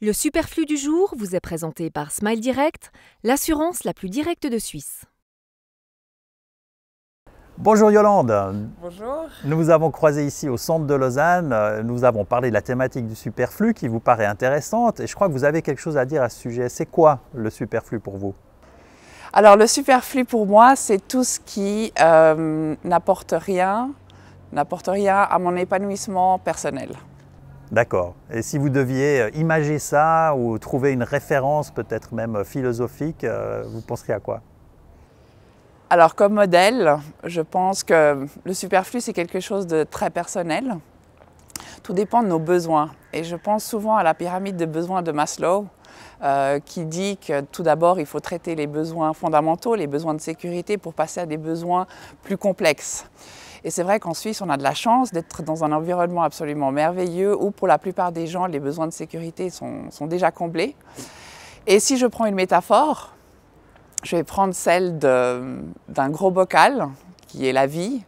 Le superflu du jour vous est présenté par Smile Direct, l'assurance la plus directe de Suisse. Bonjour Yolande. Bonjour. Nous vous avons croisé ici au centre de Lausanne. Nous avons parlé de la thématique du superflu qui vous paraît intéressante et je crois que vous avez quelque chose à dire à ce sujet. C'est quoi le superflu pour vous? Alors le superflu pour moi, c'est tout ce qui n'apporte rien à mon épanouissement personnel. D'accord. Et si vous deviez imager ça ou trouver une référence peut-être même philosophique, vous penseriez à quoi? Alors comme modèle, je pense que le superflu c'est quelque chose de très personnel. Tout dépend de nos besoins. Et je pense souvent à la pyramide de besoins de Maslow qui dit que tout d'abord il faut traiter les besoins fondamentaux, les besoins de sécurité pour passer à des besoins plus complexes. Et c'est vrai qu'en Suisse, on a de la chance d'être dans un environnement absolument merveilleux où pour la plupart des gens, les besoins de sécurité sont déjà comblés. Et si je prends une métaphore, je vais prendre celle d'un gros bocal qui est la vie.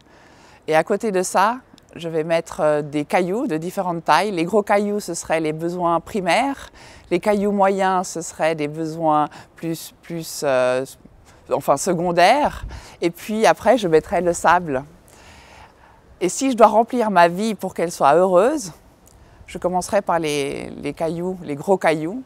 Et à côté de ça, je vais mettre des cailloux de différentes tailles. Les gros cailloux, ce seraient les besoins primaires. Les cailloux moyens, ce seraient des besoins secondaires. Et puis après, je mettrai le sable. Et si je dois remplir ma vie pour qu'elle soit heureuse, je commencerai par les cailloux, les gros cailloux,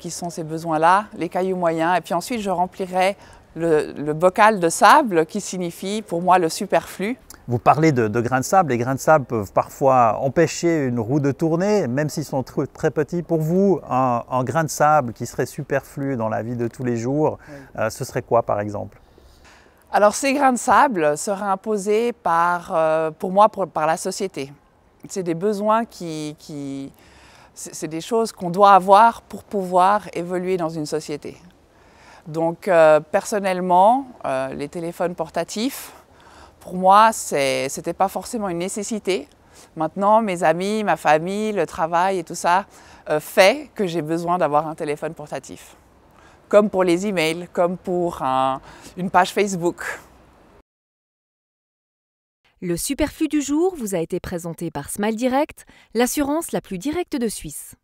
qui sont ces besoins-là, les cailloux moyens. Et puis ensuite, je remplirai le bocal de sable, qui signifie pour moi le superflu. Vous parlez de grains de sable. Les grains de sable peuvent parfois empêcher une roue de tourner, même s'ils sont très petits. Pour vous, un grain de sable qui serait superflu dans la vie de tous les jours, oui. Ce serait quoi par exemple? Alors ces grains de sable seraient imposés par la société. C'est des besoins c'est des choses qu'on doit avoir pour pouvoir évoluer dans une société. Donc personnellement, les téléphones portatifs, pour moi, c'était pas forcément une nécessité. Maintenant, mes amis, ma famille, le travail et tout ça fait que j'ai besoin d'avoir un téléphone portatif. Comme pour les emails, comme pour une page Facebook. Le superflu du jour vous a été présenté par Smile Direct, l'assurance la plus directe de Suisse.